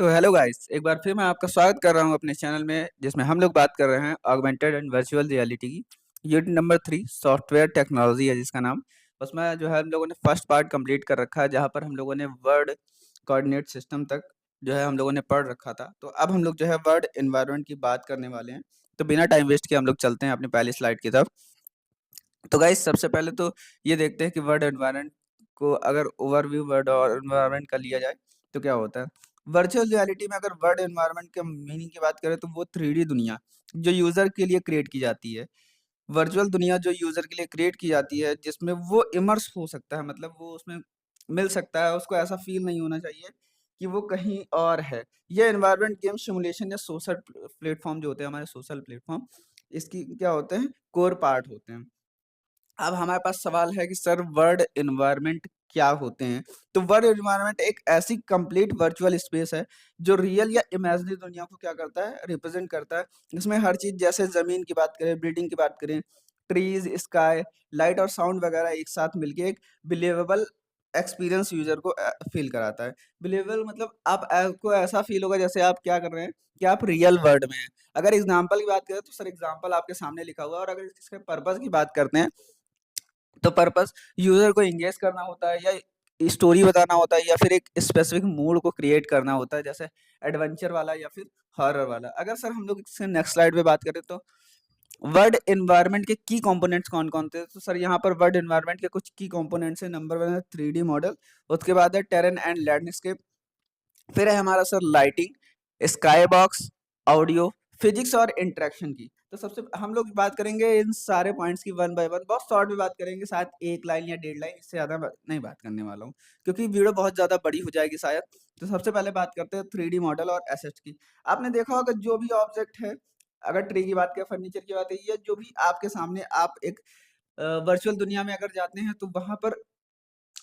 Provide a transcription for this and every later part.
तो hello guys, एक बार फिर मैं आपका स्वागत कर रहा हूं अपने चैनल में, जिसमें हम लोग बात कर रहे हैं ऑगमेंटेड एंड वर्चुअल रियलिटी की। यूनिट नंबर 3 सॉफ्टवेयर टेक्नोलॉजी है जिसका नाम। उसमें जो है हम लोगों ने फर्स्ट पार्ट कंप्लीट कर रखा है, जहां पर हम लोगों ने वर्ड कोऑर्डिनेट सिस्टम तक जो है हम लोगों ने पढ़ रखा था। तो अब हम लोग जो है वर्ड एनवायरनमेंट की बात करने वाले हैं। तो बिना टाइम वेस्ट किए हम लोग चलते हैं अपनी पहली स्लाइड की तरफ। तो गाइस सबसे पहले तो ये देखते हैं कि वर्ड एनवायरनमेंट को अगर ओवरव्यू वर्ड और एनवायरनमेंट का लिया जाए तो क्या होता है। वर्चुअल रियलिटी में अगर वर्ड एनवायरनमेंट के मीनिंग की बात करें तो वो 3D दुनिया जो यूजर के लिए क्रिएट की जाती है। वर्चुअल दुनिया जो यूजर के लिए क्रिएट की जाती है, जिसमें वो इमर्स हो सकता है, मतलब वो उसमें मिल सकता है, उसको ऐसा फील नहीं होना चाहिए कि वो कहीं और है। ये एनवायरनमेंट गेम सिमुलेशन या सोशल प्लेटफॉर्म जो होते हैं, हमारे सोशल प्लेटफॉर्म, इसकी क्या होते हैं, कोर पार्ट होते हैं। अब हमारे पास सवाल है कि सर वर्ड एनवायरनमेंट क्या होते हैं? तो वर्ड एनवायरनमेंट एक ऐसी कंप्लीट वर्चुअल स्पेस है जो रियल या इमेजिनरी दुनिया को क्या करता है, रिप्रेजेंट करता है। इसमें हर चीज, जैसे जमीन की बात करें, बिल्डिंग की बात करें, ट्रीज, स्काई, लाइट और साउंड वगैरह एक साथ मिलके एक बिलीवेबल एक्सपीरियंस यूजर को फील कराता है। बिलीवेबल मतलब आपको ऐसा फील होगा जैसे आप क्या कर रहे हैं, कि आप रियल वर्ल्ड में हैं। अगर एग्जाम्पल की बात करें तो सर एग्जाम्पल आपके सामने लिखा हुआ है, और अगर इसके पर्पज की बात करते हैं तो पर्पस यूजर को एंगेज करना होता है, या स्टोरी बताना होता है, या फिर एक स्पेसिफिक मूड को क्रिएट करना होता है, जैसे एडवेंचर वाला या फिर हॉरर वाला। अगर सर हम लोग इससे नेक्स्ट स्लाइड पे बात करें तो वर्ड एनवायरनमेंट के की कंपोनेंट्स कौन कौन थे, तो सर यहाँ पर वर्ड एनवायरनमेंट के कुछ की कंपोनेंट्स है। नंबर 1 है 3D मॉडल, उसके बाद है टेरेन एंड लैंडस्केप, फिर है हमारा sir lighting, sky box, audio, physics और इंटरेक्शन की। तो सबसे हम लोग बात करेंगे इन सारे पॉइंट्स की वन बाय वन, बहुत शॉर्ट में बात करेंगे, शायद एक लाइन या डेढ़ लाइन, इससे ज्यादा नहीं बात करने वाला हूँ क्योंकि वीडियो बहुत ज्यादा बड़ी हो जाएगी शायद। तो सबसे पहले बात करते हैं 3D मॉडल और एसेट्स की। आपने देखा होगा जो भी ऑब्जेक्ट है, अगर ट्री की बात करें, फर्नीचर की बात है, ये जो भी आपके सामने आप एक वर्चुअल दुनिया में अगर जाते हैं तो वहां पर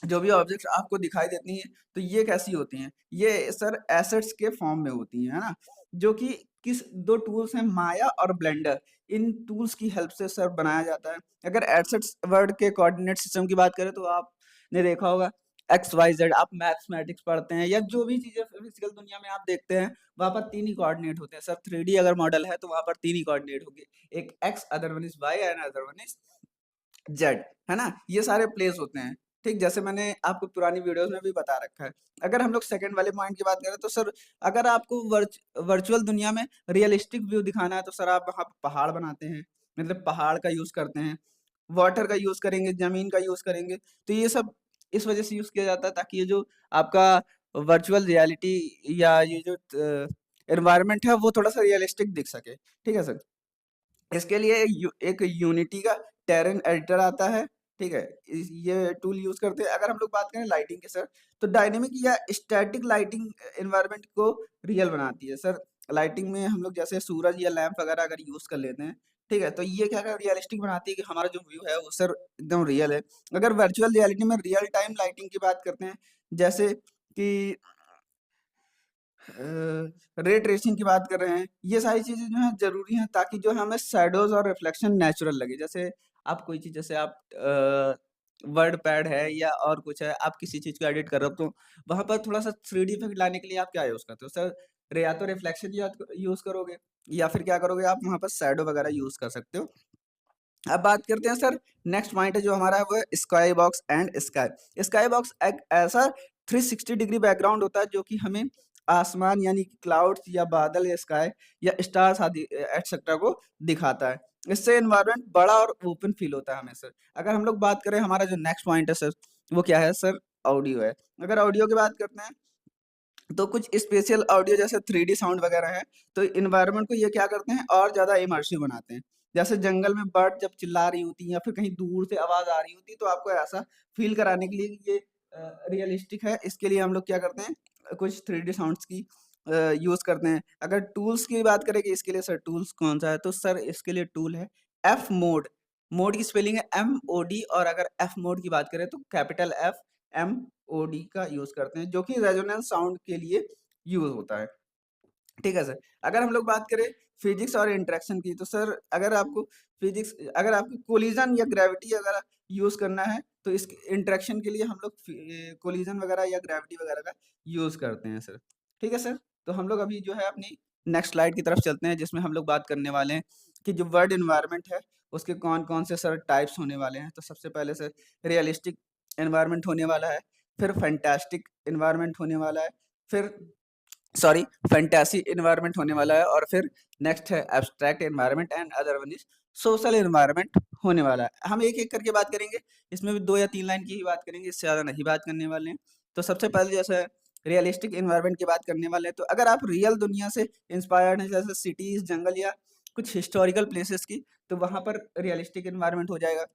जो भी ऑब्जेक्ट्स आपको दिखाई देती हैं, तो ये कैसी होती हैं? ये सर एसेट्स के फॉर्म में होती हैं, है ना? जो कि किस 2 टूल्स हैं, माया और ब्लेंडर। इन टूल्स की हेल्प से सर बनाया जाता है। अगर एसेट्स वर्ड के कोऑर्डिनेट सिस्टम की बात करें तो आपने देखा होगा एक्स, वाई, ज़ेड, आप मैथमेटिक्स पढ़ते हैं या जो भी चीज़ें फिजिकल दुनिया में आप देखते हैं, वहाँ पर 3 ही कोऑर्डिनेट होते हैं। सर 3D अगर मॉडल है तो वहाँ पर 3 ही कोऑर्डिनेट होंगे। एक x, other one is why and other one is Z, है ना? ये सारे प्लेस होते हैं, ठीक? जैसे मैंने आपको पुरानी वीडियोज़ में भी बता रखा है। अगर हम लोग सेकंड वाले पॉइंट की बात करें तो सर अगर आपको वर्चुअल दुनिया में रियलिस्टिक व्यू दिखाना है तो सर आप वहाँ पे पहाड़ बनाते हैं, मतलब पहाड़ का यूज़ करते हैं, वाटर का यूज़ करेंगे, ज़मीन का यूज़ करेंगे। तो ये सब इस वज़ह से यूज़ किया जाता है ताकि ये जो आपका वर्चुअल रियलिटी या ये जो एनवायरनमेंट है वो थोड़ा-सा रियलिस्टिक दिख सके, ठीक है सर? इसके लिए एक यूनिटी का टेरेन एडिटर आता है, ठीक है? ये टूल यूज़ करते हैं। अगर हम लोग बात करें लाइटिंग की सर, तो डायनेमिक या स्टैटिक लाइटिंग एनवायरनमेंट को रियल बनाती है। सर लाइटिंग में हम लोग जैसे सूरज या लैंप वगैरह अगर यूज़ कर लेते हैं, ठीक है? तो ये क्या रियलिस्टिक बनाती है कि हमारा जो व्यू है वो सर एकदम रियल है। अगर वर्चुअल रियलिटी में रियल टाइम लाइटिंग की बात करते हैं, जैसे कि रे ट्रेसिंग की बात कर रहे हैं, ये सारी चीज़ें जो हैं ज़रूरी हैं ताकि जो है हमें शैडोज़ और रिफ्लेक्शन नेचुरल लगे। जैसे आप कोई चीज़, जैसे आप वर्ड पैड है या और कुछ है, आप किसी चीज़ को एडिट कर रहे हो तो वहाँ पर थोड़ा-सा 3D इफ़ेक्ट लाने के लिए आप क्या यूज़ करते हो? सर या तो रिफ्लेक्शन यूज़ करोगे, या फिर क्या करोगे, आप वहाँ पर शैडो वगैरह यूज़ कर सकते हो। अब बात करते हैं सर, नेक्स्ट पॉइंट है जो हमारा है वो है sky box and sky. Sky box एक ऐसा 360 डिग्री बैकग्राउंड होता है जो कि हमें आसमान यानी कि क्लाउड्स या बादल या स्काई या स्टार्स आदि एटसेट्रा को दिखाता है। इससे एनवायरनमेंट बड़ा और ओपन फील होता है हमें सर। अगर हम लोग बात करें, हमारा जो नेक्स्ट पॉइंट है सर, वो क्या है सर? ऑडियो है। अगर ऑडियो की बात करते हैं तो कुछ स्पेशल ऑडियो जैसे 3D साउंड वगैरह है, तो एनवायरनमेंट को ये क्या करते हैं, और ज़्यादा इमर्सिव बनाते हैं। जैसे जंगल में बर्ड जब चिल्ला रही होती हैं या फिर कहीं दूर से आवाज़ आ रही होती है, तो आपको ऐसा फ़ील कराने के लिए कि ये रियलिस्टिक है, इसके लिए हम लोग क्या करते हैं, कुछ 3D साउंड्स की यूज़ करते हैं। अगर टूल्स की बात करें कि इसके लिए सर टूल्स कौन-सा है, तो सर इसके लिए टूल है एफ मोड। मोड की स्पेलिंग है MOD, और अगर एफ मोड की बात करें तो कैपिटल F MOD का यूज़ करते हैं, जो कि रेजोनेंस साउंड के लिए यूज़ होता है। ठीक है सर। अगर हम लोग बात करें फिजिक्स और इंटरेक्शन की, तो सर अगर आपको कोलिजन या ग्रेविटी वगैरह यूज़ करना है, तो इस इंटरेक्शन के लिए हम लोग कोलिजन वगैरह या ग्रेविटी वगैरह का यूज़ करते हैं सर। ठीक है सर? तो हम लोग अभी जो है अपनी नेक्स्ट स्लाइड की तरफ चलते हैं, जिसमें हम लोग बात करने वाले हैं कि जो वर्ड एनवायरनमेंट है, उसके कौन-कौन से सर टाइप्स होने वाले हैं। तो सबसे पहले सर रियलिस्टिक एनवायरनमेंट होने वाला है, फिर फैंटास्टिक एनवायरनमेंट होने वाला है, फिर सॉरी फैंटेसी एनवायरनमेंट होने वाला है, और फिर नेक्स्ट है abstract environment and other one is social environment होने वाला है। हम एक-एक करके बात करेंगे, इसमें भी 2 या 3 लाइन की ही बात करेंगे, इससे ज़्यादा नहीं बात करने वाले हैं। तो सबसे पहले जैसे रियलिस्टिक एनवायरनमेंट की बात करने वाले हैं, तो अगर आप रियल दुनिया से इंस्पायर्ड हैं, जैसे सिटीज़, जंगल या कुछ हिस्टोरिकल प्लेसेस की, तो वहाँ पर रियलिस्टिक एनवायरनमेंट हो जाएगा।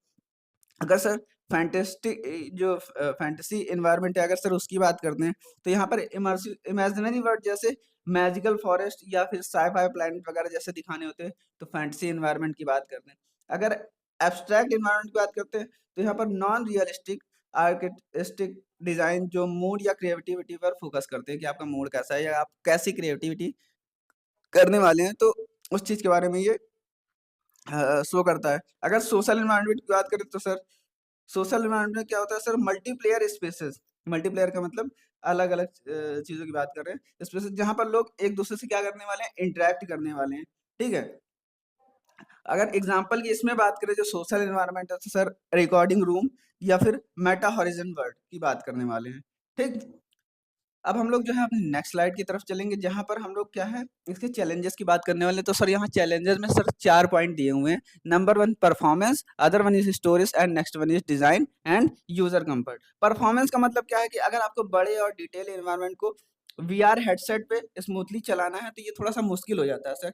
अगर सर फैंटेसी एनवायरनमेंट है, अगर सर उसकी बात करते हैं, तो यहाँ पर इमर्सिव इमेजिनरी वर्ल्ड जैसे मैजिकल फॉरेस्ट या फिर साइ-फाई प्लैनेट वगैरह जैसे दिखाने होते हैं, तो फैंटेसी एनवायरनमेंट की बात करते हैं। अगर एब्स्ट्रैक्ट एनवायरनमेंट की बात करते हैं, तो यहाँ पर नॉन रियलिस्टिक आर्किटेक्टिक डिज़ाइन जो मूड या क्रिएटिविटी पर फोकस करते हैं कि आपका मूड कैसा है या आप कैसी क्रिएटिविटी करने वाले हैं, तो उस चीज़ के बारे में ये शो करता है। अगर सोशल एनवायरनमेंट की बात करें, तो सर सोशल एनवायरनमेंट में क्या होता है सर, मल्टीप्लेयर स्पेसेस। मल्टीप्लेयर का मतलब अलग-अलग चीज़ों की बात कर रहे हैं। स्पेसेस जहाँ पर लोग एक-दूसरे से क्या करने वाले हैं, इंटरैक्ट करने वाले हैं, ठीक है? अगर एग्ज़ाम्पल की इसमें बात करें जो सोशल एनवायरनमेंट है, तो सर रिकॉर्डिंग रूम या फिर मेटा हॉरिज़न वर्ल्ड की बात करने वाले हैं, ठीक? अब हम लोग जो है अपनी नेक्स्ट स्लाइड की तरफ चलेंगे, जहाँ पर हम लोग क्या है, इसके चैलेंजेस की बात करने वाले हैं। तो सर यहाँ चैलेंजेस में सर 4 पॉइंट दिए हुए हैं। Number 1 performance, other one is storage and next one is design end user comfort. Performance का मतलब क्या है कि अगर आपको बड़े और डिटेल एनवायरनमेंट को वीआर हेडसेट पे स्मूथली चलाना है, तो ये थोड़ा-सा मुश्किल हो जाता है सर।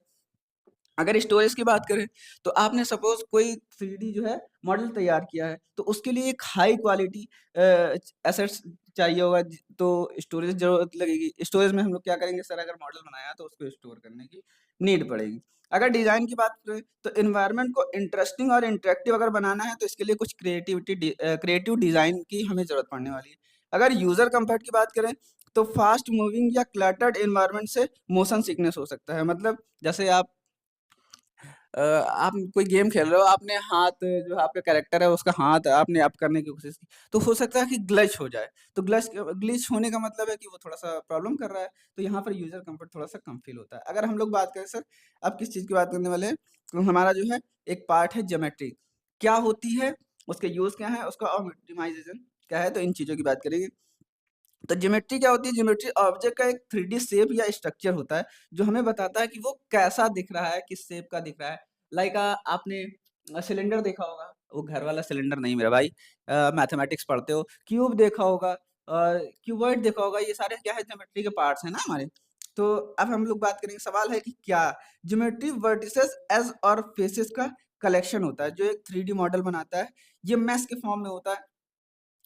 अगर स्टोरेज की बात करें, तो आपने सपोज़ कोई 3D जो है मॉडल तैयार किया है, तो उसके लिए एक हाई क्वालिटी एसेट्स चाहिए होगा, तो स्टोरेज ज़रूरत लगेगी। स्टोरेज में हम लोग क्या करेंगे सर, अगर मॉडल बनाया तो उसको स्टोर करने की नीड पड़ेगी। अगर डिज़ाइन की बात करें, तो एनवायरनमेंट को इंटरेस्टिंग और इंटरैक्टिव अगर बनाना है, तो इसके लिए कुछ क्रिएटिव डिज़ाइन की हमें ज़रूरत पड़ने वाली है। अगर यूज़र कम्फर्ट की बात करें, तो फास्ट मूविंग या क्लटर्ड एनवायरनमेंट से मोशन सिकनेस हो सकता है। मतलब जैसे आप कोई गेम खेल रहे हो, आपने हाथ जो आपका कैरेक्टर है, उसका हाथ आपने अप करने की कोशिश की, तो हो सकता है कि ग्लिच हो जाए। तो ग्लिच होने का मतलब है कि वो थोड़ा-सा प्रॉब्लम कर रहा है, तो यहाँ पर यूज़र कम्फर्ट थोड़ा-सा कम फ़ील होता है। अगर हम लोग बात करें सर, अब किस चीज़ की बात करने वाले हैं, तो हमारा जो है एक पार्ट है ज्योमेट्री। क्या होती है, उसके यूज़ क्या है, उसका ऑप्टिमाइज़ेशन क्या है, तो इन चीज़ों की बात करेंगे। तो ज्योमेट्री क्या होती है? ज्योमेट्री ऑब्जेक्ट का एक 3D शेप या स्ट्रक्चर होता है, जो हमें बताता है कि वो कैसा दिख रहा है, किस शेप का दिख रहा है। लाइक आपने सिलेंडर देखा होगा, वो घर वाला सिलेंडर नहीं मेरा भाई, मैथमेटिक्स पढ़ते हो, क्यूब देखा होगा, क्यूबॉइड देखा होगा, ये सारे क्या है, ज्योमेट्री के पार्ट्स हैं ना हमारे। तो अब हम लोग बात करेंगे, सवाल है कि क्या ज्योमेट्री वर्टिसेस, एज और फेसेस का कलेक्शन होता है, जो एक 3D मॉडल बनाता है। ये मैश के फॉर्म में होता है।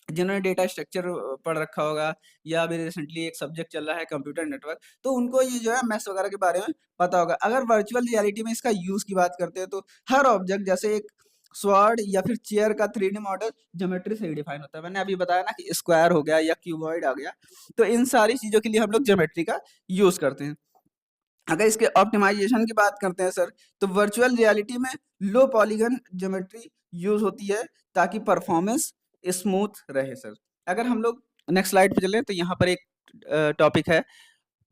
जिन्होंने डेटा स्ट्रक्चर पढ़ रखा होगा, या अभी रिसेंटली एक सब्जेक्ट चल रहा है कंप्यूटर नेटवर्क, तो उनको ये जो है मैथ्स वगैरह के बारे में पता होगा। अगर वर्चुअल रियलिटी में इसका यूज़ की बात करते हैं, तो हर ऑब्जेक्ट जैसे एक स्वॉर्ड या फिर चेयर का 3D मॉडल ज्योमेट्री से ही डिफाइन होता है। मैंने अभी बताया ना कि स्क्वायर हो गया या क्यूबॉइड आ गया, तो इन सारी चीज़ों के लिए हम लोग ज्योमेट्री का यूज़ करते हैं। अगर इसके ऑप्टिमाइज़ेशन की बात करते हैं सर, तो वर्चुअल रियलिटी में लो पॉलीगन ज्योमेट्री यूज़ होती है, ताकि परफॉर्मेंस स्मूथ रहे सर। अगर हम लोग नेक्स्ट स्लाइड पे चलें, तो यहाँ पर एक टॉपिक है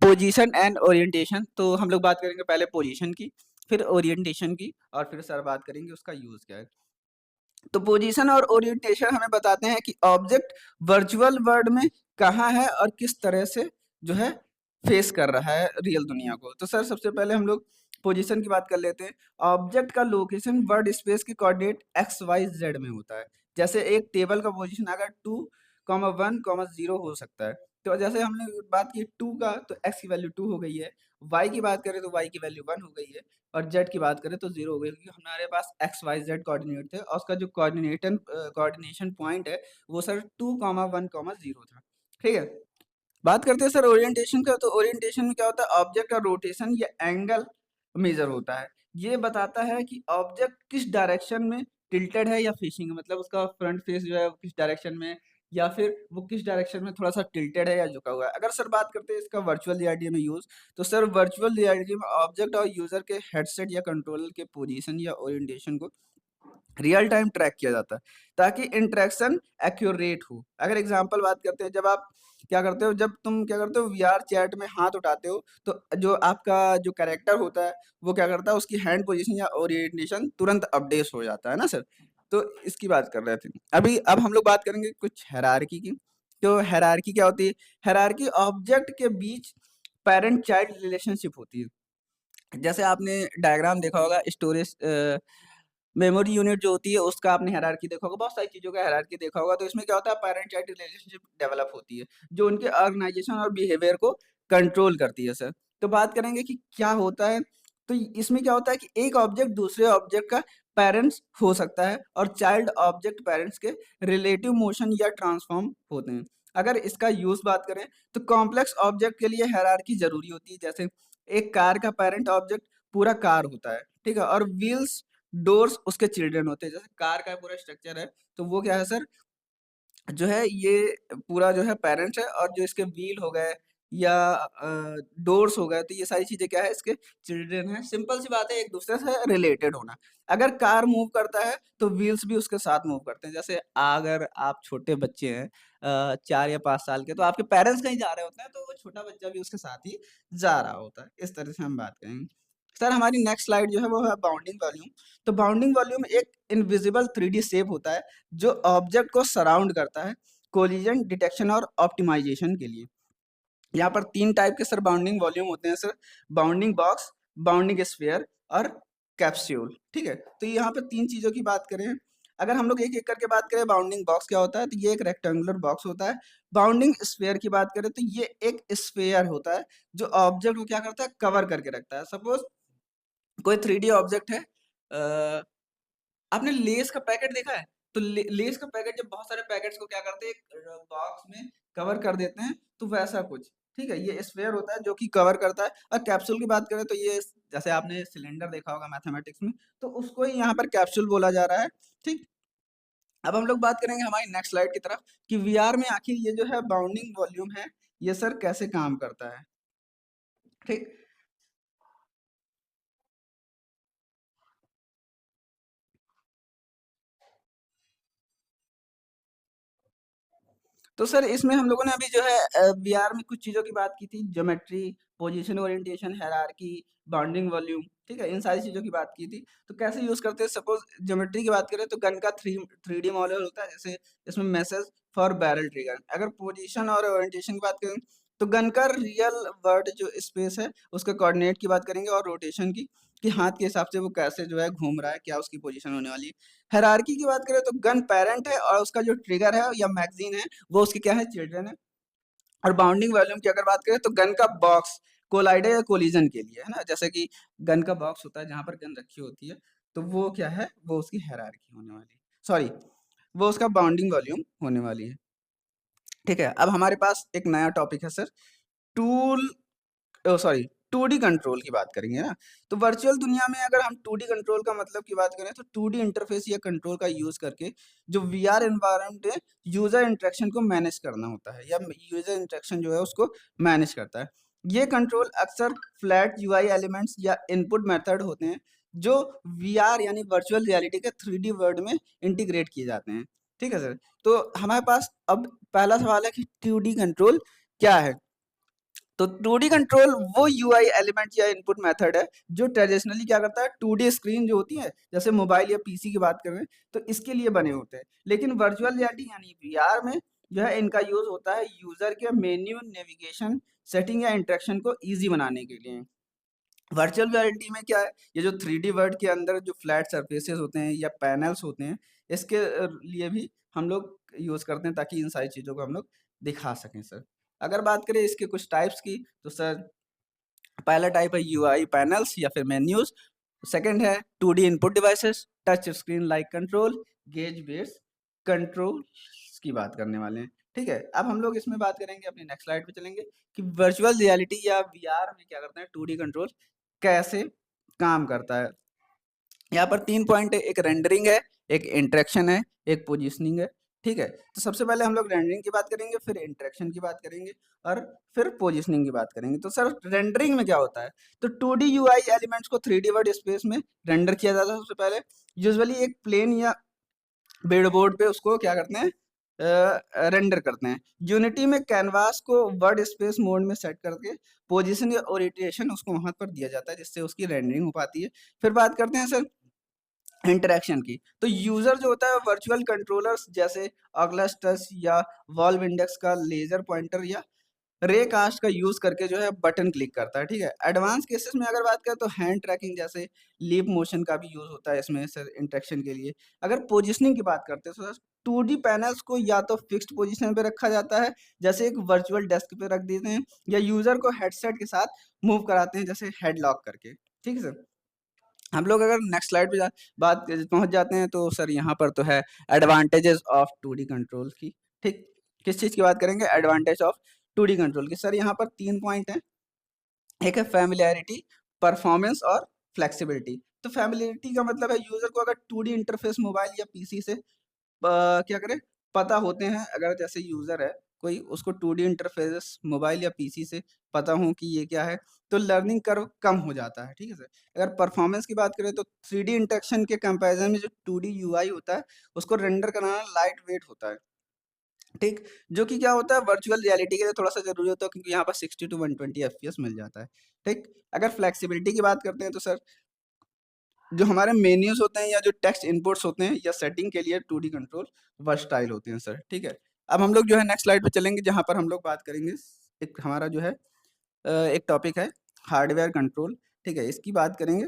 पोजीशन एंड ओरिएंटेशन। तो हम लोग बात करेंगे पहले पोजीशन की, फिर ओरिएंटेशन की, और फिर सर बात करेंगे उसका यूज़ क्या है। तो पोजीशन और ओरिएंटेशन हमें बताते हैं कि ऑब्जेक्ट वर्चुअल वर्ल्ड में कहाँ है और किस तरह से जो है फेस कर रहा है रियल दुनिया को। तो सर सबसे पहले हम लोग पोजीशन की बात कर लेते हैं। ऑब्जेक्ट का लोकेशन वर्ल्ड स्पेस के कोऑर्डिनेट एक्स वाई जेड में होता है। जैसे एक टेबल का पोजीशन अगर 2, 1, 0 हो सकता है। तो जैसे हमने बात की 2 का, तो एक्स की वैल्यू 2 हो गई है। वाई की बात करें तो वाई की वैल्यू 1 हो गई है। और जेड की बात करें तो 0 हो गई, क्योंकि हमारे पास एक्स, वाई, जेड कोऑर्डिनेट थे, और उसका जो कोऑर्डिनेशन पॉइंट है, वो सर 2, 1, 0 था। ठीक है? बात करते हैं सर ओरिएंटेशन का, तो ओरिएंटेशन में क्या होता है, ऑब्जेक्ट का रोटेशन या एंगल मेजर होता है। ये बताता है कि ऑब्जेक्ट किस डायरेक्शन में टिल्टेड है या फेसिंग है, मतलब उसका फ्रंट फेस जो है वो किस डायरेक्शन में है, या फिर वो किस डायरेक्शन में थोड़ा-सा टिल्टेड है या झुका हुआ है। अगर सर बात करते हैं इसका वर्चुअल रियलिटी में यूज़, तो सर वर्चुअल रियलिटी में ऑब्जेक्ट और यूज़र के हेडसेट या कंट्रोलर के पोजीशन या ओरिएंटेशन को रियल टाइम ट्रैक किया जाता है, ताकि इंटरेक्शन एक्यूरेट हो। अगर एग्जांपल बात करते हैं, जब आप क्या करते हो, जब तुम क्या करते हो वीआर चैट में हाथ उठाते हो तो जो आपका जो कैरेक्टर होता है वो क्या करता है, उसकी हैंड पोजीशन या ओरिएंटेशन तुरंत अपडेट हो जाता है ना सर। तो इसकी बात कर रहे थे अभी। अब हम लोग बात करेंगे कुछ हायरार्की की। तो हायरार्की क्या होती है? हायरार्की ऑब्जेक्ट के बीच पेरेंट चाइल्ड रिलेशनशिप होती है। जैसे आपने डायग्राम देखा होगा, स्टोरेज मेमोरी यूनिट जो होती है उसका आपने हायरार्की देखा होगा, बहुत सारी चीज़ों का हायरार्की देखा होगा। तो इसमें क्या होता है, पेरेंट चाइल्ड रिलेशनशिप डेवलप होती है जो उनके ऑर्गेनाइजेशन और बिहेवियर को कंट्रोल करती है सर। तो बात करेंगे कि क्या होता है। तो इसमें क्या होता है कि एक ऑब्जेक्ट दूसरे ऑब्जेक्ट का पेरेंट्स हो सकता है और चाइल्ड ऑब्जेक्ट पेरेंट्स के रिलेटिव मोशन या ट्रांसफॉर्म होते हैं। अगर इसका यूज बात करें तो कॉम्प्लेक्स ऑब्जेक्ट के लिए हायरार्की जरूरी होती है। जैसे एक कार का पेरेंट ऑब्जेक्ट पूरा कार होता है, ठीक है, और व्हील्स डोर्स उसके चिल्ड्रन होते हैं। जैसे कार का पूरा स्ट्रक्चर है तो वो क्या है सर, जो है ये पूरा जो है पेरेंट्स है, और जो इसके व्हील हो गए या डोर्स हो गए तो ये सारी चीजें क्या है, इसके चिल्ड्रन है। सिंपल सी बात है, एक दूसरे से रिलेटेड होना। अगर कार मूव करता है तो व्हील्स भी उसके साथ मूव करते हैं। जैसे अगर आप छोटे बच्चे हैं 4 या 5 साल के, तो आपके पेरेंट्स कहीं जा रहे होते हैं तो वो छोटा बच्चा भी उसके साथ ही जा रहा होता है। इस तरह से हम बात करेंगे सर। हमारी नेक्स्ट स्लाइड जो है वो है बाउंडिंग वॉल्यूम। तो बाउंडिंग वॉल्यूम एक इनविजिबल 3D शेप होता है जो ऑब्जेक्ट को सराउंड करता है कोलिजन डिटेक्शन और ऑप्टिमाइजेशन के लिए। यहाँ पर 3 टाइप के सर बाउंडिंग वॉल्यूम होते हैं sir, bounding box, bounding sphere और कैप्सूल, ठीक है। तो यहाँ पर 3 चीजों की बात करें, अगर हम लोग एक एक करके बात करें, बाउंडिंग बॉक्स क्या होता है, तो ये एक रेक्टेंगुलर बॉक्स होता है। बाउंडिंग स्फीयर की बात करें तो ये एक स्फीयर होता है जो ऑब्जेक्ट को क्या करता है, कवर करके रखता है। सपोज कोई 3D ऑब्जेक्ट है, आपने लेस का पैकेट देखा है? तो लेस का पैकेट जब बहुत सारे पैकेट्स को क्या करते हैं, एक बॉक्स में कवर कर देते हैं, तो वैसा कुछ, ठीक है, ये स्फीयर होता है जो कि कवर करता है। और कैप्सूल की बात करें तो ये जैसे आपने सिलेंडर देखा होगा मैथमेटिक्स में, तो उसको ही यहाँ पर कैप्सूल बोला जा रहा है, ठीक। अब हम लोग बात करेंगे हमारी नेक्स्ट स्लाइड की तरफ कि वीआर में आखिर ये जो है बाउंडिंग वॉल्यूम है, ये सर कैसे काम करता है, ठीक। तो सर इसमें हम लोगों ने अभी जो है वीआर में कुछ चीज़ों की बात की थी, geometry, position orientation, hierarchy, bounding volume, ठीक है, इन सारी चीज़ों की बात की थी। तो कैसे यूज़ करते हैं, सपोज ज्योमेट्री की बात करें तो गन का 3D मॉडल होता है। जैसे इसमें मैसेज फॉर बैरल ट्रिगर। अगर पोजीशन और ओरिएंटेशन की बात करें तो गन का रियल वर्ल्ड जो स्पेस है उसके कोऑर्डिनेट की बात करेंगे, और रोटेशन की कि हाथ के हिसाब से वो कैसे जो है घूम रहा है, क्या उसकी पोजीशन होने वाली है। हायरार्की की बात करें तो गन पेरेंट है और उसका जो ट्रिगर है या मैगजीन है वो उसके क्या है, चिल्ड्रन है। और बाउंडिंग वॉल्यूम की अगर बात करें तो गन का बॉक्स कोलाइडर या कोलिजन के लिए है ना। जैसे कि गन का बॉक्स होता है जहां पर गन रखी होती है, तो वो क्या है, वो उसकी हायरार्की होने वाली है, सॉरी, वो उसका बाउंडिंग वॉल्यूम होने वाली है, ठीक है। अब हमारे पास एक नया टॉपिक है sir, tool, sorry, 2D control की बात करेंगे ना। तो वर्चुअल दुनिया में अगर हम 2D कंट्रोल का मतलब की बात करें तो 2D इंटरफेस या कंट्रोल का यूज करके जो वीआर एनवायरनमेंट है, यूजर इंटरेक्शन को मैनेज करना होता है, या यूजर इंटरेक्शन जो है उसको मैनेज करता है। ये कंट्रोल अक्सर फ्लैट यूआई एलिमेंट्स या इनपुट मेथड होते हैं जो वीआर यानी वर्चुअल रियलिटी के 3D वर्ल्ड में इंटीग्रेट किए जाते हैं, ठीक है सर। तो हमारे पास अब पहला सवाल है कि 2D कंट्रोल क्या है। तो 2D कंट्रोल वो यूआई एलिमेंट या इनपुट मेथड है जो ट्रेडिशनली क्या करता है, 2D स्क्रीन जो होती है जैसे मोबाइल या पीसी की बात करें तो इसके लिए बने होते हैं। लेकिन वर्चुअल रियलिटी यानी वीआर में जो है इनका यूज होता है यूजर के मेन्यू, नेविगेशन, सेटिंग या इंटरेक्शन को इजी बनाने के लिए। वर्चुअल रियलिटी में क्या है, ये जो 3D वर्ल्ड के अंदर जो फ्लैट सरफेसेस होते हैं या पैनल्स होते हैं, इसके लिए भी हम लोग यूज करते हैं ताकि इन सारी चीजों को हम लोग दिखा सकें सर। अगर बात करें इसके कुछ टाइप्स की तो सर पहला टाइप है यूआई पैनल्स या फिर मेन्यूज। सेकंड है 2D input devices, touch screen like control, gauge based control की बात करने वाले हैं, ठीक है। अब हम लोग इसमें बात करेंगे, अपनी नेक्स्ट स्लाइड पे चलेंगे कि वर्चुअल रियलिटी या वीआर में क्या करते हैं, 2D कंट्रोल कैसे काम करता है। यहाँ पर 3 पॉइंट है, एक रेंडरिंग है, एक इंटरेक्शन है, एक पोजीशनिंग है, ठीक है। तो सबसे पहले हम लोग रेंडरिंग की बात करेंगे, फिर इंटरेक्शन की बात करेंगे और फिर पोजीशनिंग की बात करेंगे। तो सर रेंडरिंग में क्या होता है, तो 2D यूआई एलिमेंट्स को 3D वर्ड स्पेस में रेंडर किया जाता है। सबसे पहले यूजुअली एक प्लेन या ब्रेडबोर्ड पे उसको क्या करते हैं, रेंडर करते हैं। यूनिटी में कैनवास को वर्ड स्पेस मोड में सेट करके पोजीशन या ओरिएंटेशन उसको वहां पर दिया जाता है, जिससे उसकी रेंडरिंग हो पाती है। फिर बात करते हैं सर इंटरेक्शन की। तो यूजर जो होता है वर्चुअल कंट्रोलर्स जैसे ऑकुलस टच या वॉल्व इंडेक्स का लेजर पॉइंटर या रे कास्ट का यूज करके जो है बटन क्लिक करता है, ठीक है। एडवांस केसेस में अगर बात करें तो हैंड ट्रैकिंग जैसे लीप मोशन का भी यूज होता है इसमें सर इंटरेक्शन के लिए। अगर पोजिशनिंग की बात करते हैं तो सर 2D पैनल्स को या तो फिक्स्ड पोजीशन पे रखा जाता है, जैसे एक वर्चुअल डेस्क पे रख देते हैं, या यूजर को हेडसेट के साथ मूव कराते हैं जैसे हेड लॉक करके, ठीक है सर। हम लोग अगर नेक्स्ट स्लाइड पे बात पहुंच जाते हैं तो सर यहाँ पर तो है एडवांटेजेस ऑफ 2D कंट्रोल की, ठीक। किस चीज की बात करेंगे? एडवांटेज ऑफ 2D कंट्रोल की। सर यहाँ पर 3 पॉइंट हैं। एक है फैमिलियरिटी, परफॉर्मेंस और फ्लेक्सिबिलिटी। तो फैमिलियरिटी का मतलब है यूजर को अगर 2D इंटरफेस मोबाइल या पीसी से क्या करें पता होते हैं, अगर जैसे यूजर है कोई उसको 2D इंटरफेस मोबाइल या पीसी से पता हो कि ये क्या है, तो लर्निंग कर्व कम हो जाता है, ठीक है सर। अगर परफॉर्मेंस की बात करें तो 3D इंटरेक्शन के कंपैरिजन में जो 2D यूआई होता है उसको रेंडर कराना लाइट वेट होता है, ठीक। जो कि क्या होता है वर्चुअल रियलिटी के लिए थोड़ा सा जरूरी होता है, क्योंकि यहाँ पर 60 to 120 FPS मिल जाता है, ठीक। अगर फ्लेक्सिबिलिटी की बात करते हैं तो सर जो हमारे मेन्यूज होते हैं या जो टेक्स्ट इनपुट्स होते हैं या सेटिंग के लिए 2D कंट्रोल वर्सटाइल होते हैं सर, ठीक है। अब हम लोग जो है नेक्स्ट स्लाइड पे चलेंगे, जहां पर हम लोग बात करेंगे एक हमारा जो है एक टॉपिक है हार्डवेयर कंट्रोल, ठीक है। इसकी बात करेंगे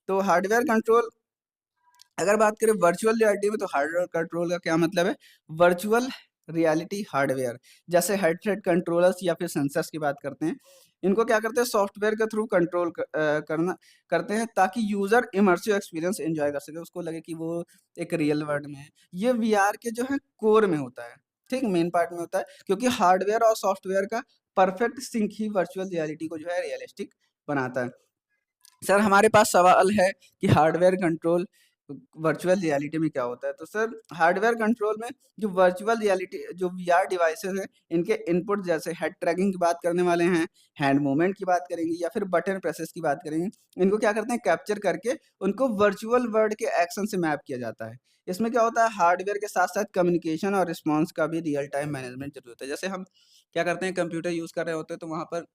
तो हार्डवेयर कंट्रोल अगर बात करें वर्चुअल रियलिटी में तो हार्डवेयर कंट्रोल का क्या मतलब है? वर्चुअल रियलिटी हार्डवेयर जैसे हेडसेट कंट्रोलर्स या फिर सेंसर्स की बात करते हैं, इनको क्या करते हैं सॉफ्टवेयर के थ्रू कंट्रोल करना करते हैं, ताकि यूजर इमर्सिव एक्सपीरियंस एंजॉय कर सके, उसको लगे कि वो एक रियल वर्ल्ड में है। ये वीआर के जो है कोर में होता है, ठीक, मेन पार्ट में होता है, क्योंकि हार्डवेयर और सॉफ्टवेयर का परफेक्ट सिंक ही वर्चुअल रियलिटी को जो है रियलिस्टिक बनाता है। सर हमारे पास सवाल है कि हार्डवेयर कंट्रोल वर्चुअल रियलिटी में क्या होता है? तो सर हार्डवेयर कंट्रोल में जो वर्चुअल रियलिटी जो वीआर डिवाइसेस हैं, इनके इनपुट जैसे हेड ट्रैकिंग की बात करने वाले हैं, हैंड मूवमेंट की बात करेंगे या फिर बटन प्रेसेस की बात करेंगे, इनको क्या करते हैं कैप्चर करके उनको वर्चुअल वर्ल्ड के एक्शन से मैप किया जाता है। इसमें क्या होता है हार्डवेयर के साथ साथ कम्युनिकेशन और रिस्पॉन्स का भी रियल टाइम मैनेजमेंट जरूरी होता है। जैसे हम क्या करते हैं कंप्यूटर यूज कर रहे होते हैं तो वहां पर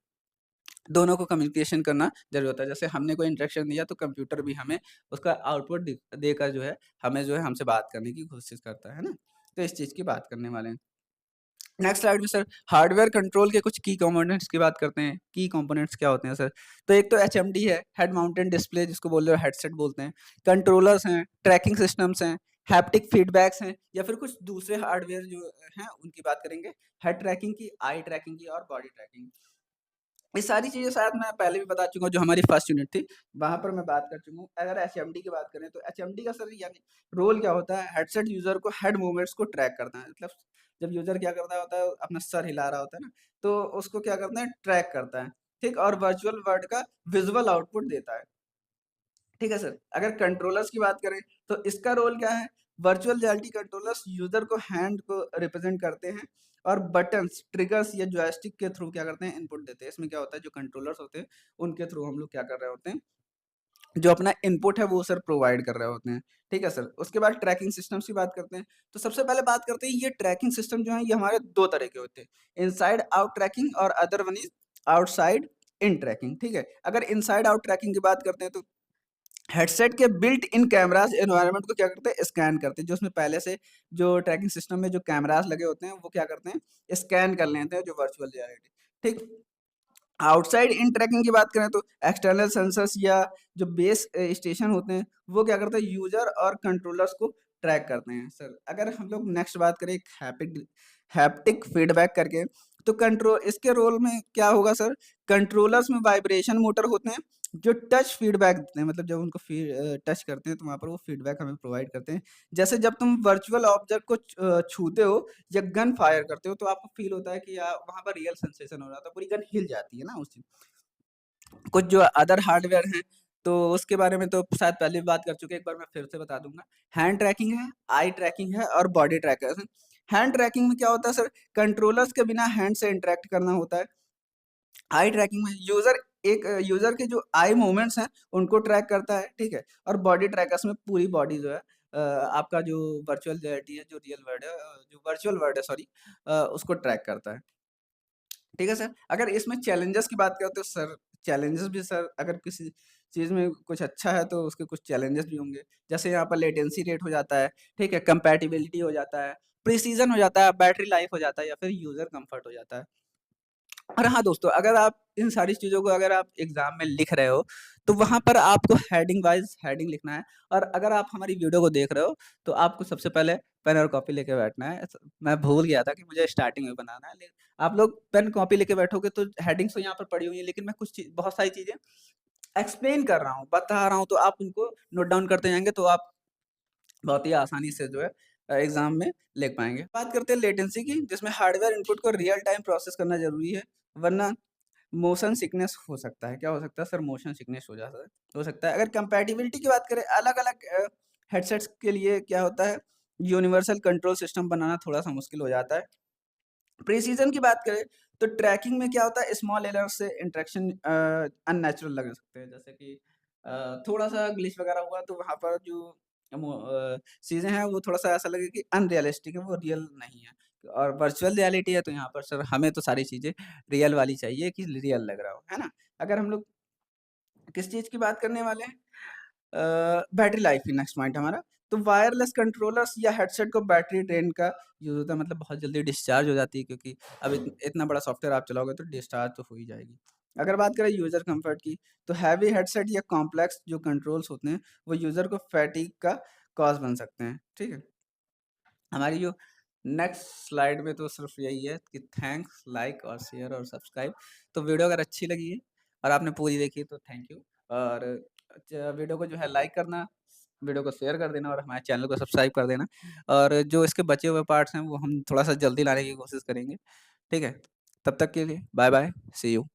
दोनों को कम्युनिकेशन करना ज़रूरी होता है। जैसे हमने कोई इंस्ट्रक्शन दिया तो कंप्यूटर भी हमें उसका आउटपुट देकर जो है हमें जो है हमसे बात करने की कोशिश करता है ना? तो इस चीज़ की बात करने वाले हैं। नेक्स्ट स्लाइड में सर हार्डवेयर कंट्रोल के कुछ की कंपोनेंट्स की बात करते हैं। की कंपोनेंट्स क्या होते हैं सर? तो एक तो एचएमडी है, हेड माउंटेड डिस्प्ले जिसको बोल रहे हो हेडसेट बोलते हैं। कंट्रोलर्स हैं, ट्रैकिंग सिस्टम्स हैं, हैप्टिक फीडबैक्स हैं या फिर कुछ दूसरे हार्डवेयर जो हैं उनकी बात करेंगे। हेड ट्रैकिंग की, आई ट्रैकिंग की और बॉडी ट्रैकिंग। ये सारी चीज़ें शायद मैं पहले भी बता चुका हूँ, जो हमारी फर्स्ट यूनिट थी, वहाँ पर मैं बात कर चुका हूँ। अगर एचएमडी की बात करें, तो एचएमडी का सर यानी रोल क्या होता है, हेडसेट यूज़र को हेड मूवमेंट्स को ट्रैक करना है। मतलब जब यूज़र क्या करता होता है, अपना सर हिला रहा होता है ना, तो उसको क्या करते हैं, ट्रैक करता है, ठीक? और वर्चुअल वर्ल्ड का विज़ुअल आउटपुट देता है। ठीक है सर। अगर कंट्रोलर्स की बात करें, तो इसका रोल क्या है? वर्चुअल रियलिटी कंट्रोलर्स यूज़र को हैंड को रिप्रेज़ेंट करते हैं और बटन्स, ट्रिगर्स या जॉयस्टिक के थ्रू क्या करते हैं, इनपुट देते हैं। इसमें क्या होता है, जो कंट्रोलर्स होते हैं, उनके थ्रू हम लोग क्या कर रहे होते हैं, जो अपना इनपुट है, वो सर प्रोवाइड कर रहे होते हैं। ठीक है सर। उसके बाद ट्रैकिंग सिस्टम्स की बात करते हैं। तो सबसे पहले बात करते हैं, ये ट्रैकिंग सिस्टम जो है, ये हमारे 2 तरह के होते हैं, इनसाइड आउट ट्रैकिंग और other one is outside in tracking, ठीक है? अगर इनसाइड आउट ट्रैकिंग की बात करते हैं, तो हेडसेट के बिल्ट इन कैमरास एनवायरनमेंट को क्या करते हैं, स्कैन करते हैं। जो उसमें पहले से जो ट्रैकिंग सिस्टम में जो कैमरास लगे होते हैं, वो क्या करते हैं, स्कैन कर लेते हैं, जो वर्चुअल रियलिटी, ठीक। आउटसाइड इन ट्रैकिंग की बात करें तो एक्सटर्नल सेंसर्स या जो बेस स्टेशन होते हैं, वो क्या करते हैं, यूजर और कंट्रोलर्स को ट्रैक करते हैं सर। अगर हम लोग नेक्स्ट बात करें हैप्टिक हैप्टिक फीडबैक करके, तो कंट्रोल इसके रोल में क्या होगा सर, कंट्रोलर्स में वाइब्रेशन मोटर होते हैं जो टच फीडबैक देते हैं। मतलब जब उनको टच करते हैं तो वहाँ पर वो फीडबैक हमें प्रोवाइड करते हैं। जैसे जब तुम वर्चुअल ऑब्जेक्ट को छूते हो या गन फायर करते हो, तो आपको फील होता है कि यार वहाँ पर रियल सेंसेशन हो रहा था, पूरी गन हिल जाती है ना उस चीज़। कुछ जो अदर हार्डवेयर हैं, तो उसके बारे में तो शायद पहले भी बात कर चुके हैं, एक बार मैं फिर से बता दूँगा। हैंड ट्रैकिंग है, आई ट्रैकिंग है और बॉडी ट्रैकर है। हैंड ट्रैकिंग में क्या होता है सर, कंट्रोलर्स के बिना हैंड से इंटरैक्ट करना होता है। आई ट्रैकिंग में यूज़र के जो आई मूवमेंट्स हैं, उनको ट्रैक करता है, ठीक है? और बॉडी ट्रैकर्स में पूरी बॉडी जो है, आपका जो वर्चुअल रियलिटी है, जो रियल वर्ल्ड है जो वर्चुअल वर्ल्ड है सॉरी उसको ट्रैक करता है। ठीक है सर। अगर इसमें चैलेंजेस की बात करें तो सर चैलेंजेस भी सर अगर किसी चीज़ में कुछ अच्छा है तो उसके कुछ चैलेंजेस भी होंगे। जैसे यहाँ पर लेटेंसी रेट हो जाता है, ठीक है? कंपैटिबिलिटी हो जाता है, प्रिसिज़न हो जाता है, बैटरी लाइफ हो जाता है या फिर यूज़र कम्फर्ट हो जाता है। और हाँ दोस्तों, अगर आप इन सारी चीज़ों को अगर आप एग्ज़ाम में लिख रहे हो, तो वहाँ पर आपको हेडिंग वाइज़ हेडिंग लिखना है और अगर आप हमारी वीडियो को देख रहे हो, तो आपको सबसे पहले पेन और कॉपी लेके बैठना है। मैं भूल गया था कि मुझे स्टार्टिंग में बनाना है, आप लोग पेन कॉपी लेके बैठोगे तो हेडिंग्स तो यहाँ पर पड़ी हुई है, लेकिन मैं कुछ चीज़ बहुत सारी चीज़ें एक्सप्लेन कर रहा हूँ, बता रहा हूँ, तो आप उनको नोट डाउन करते जाएँगे, तो आप बहुत ही आसानी से जो है एग्ज़ाम में लिख पाएँगे। बात करते हैं लेटेंसी की, जिसमें हार्डवेयर इनपुट को रियल टाइम प्रोसेस करना ज़रूरी है, वरना मोशन सिकनेस हो सकता है। क्या हो सकता है सर? मोशन सिकनेस हो सकता है। अगर कंपैटिबिलिटी की बात करें, अलग-अलग हेडसेट्स के लिए क्या होता है, यूनिवर्सल कंट्रोल सिस्टम बनाना थोड़ा-सा मुश्किल हो जाता है। प्रिसीजन की बात करें, तो ट्रैकिंग में क्या होता है, स्मॉल एरर से इंटरेक्शन अननेचुरल लग सकते हैं। जैसे कि थोड़ा-सा ग्लिच वगैरह हुआ तो वहाँ पर जो चीज़ें हैं वो थोड़ा-सा ऐसा लगे कि अनरियलिस्टिक है, वो रियल नहीं है। और वर्चुअल रियलिटी है तो यहाँ पर सर हमें तो सारी चीज़ें रियल वाली चाहिए कि रियल लग रहा हो, है ना? अगर हम लोग किस चीज़ की बात करने वाले हैं? बैटरी लाइफ ही नेक्स्ट पॉइंट हमारा। तो वायरलेस कंट्रोलर्स या हेडसेट को बैटरी ड्रेन का यूज़ होता है, मतलब बहुत जल्दी डिस्चार्ज हो जाती है, क्योंकि अब इतना बड़ा सॉफ्टवेयर आप चलाओगे तो डिस्चार्ज तो हो ही जाएगी। अगर बात करें यूज़र कंफर्ट की, तो हैवी हेडसेट या कॉम्प्लेक्स जो कंट्रोल्स होते हैं, वो यूज़र को फैटीग का कॉज़ बन सकते हैं, ठीक है? हमारी जो नेक्स्ट स्लाइड में तो सिर्फ यही है कि थैंक्स, लाइक और शेयर और सब्सक्राइब। तो वीडियो अगर अच्छी लगी है और आपने पूरी देखी है तो थैंक यू। और वीडियो को जो है लाइक करना, वीडियो को शेयर कर देना और हमारे चैनल को सब्सक्राइब कर देना। और जो इसके बचे हुए पार्ट्स हैं वो हम थोड़ा सा जल्दी लाने की कोशिश करेंगे। ठीक है? तब तक के लिए बाय बाय, सी यू।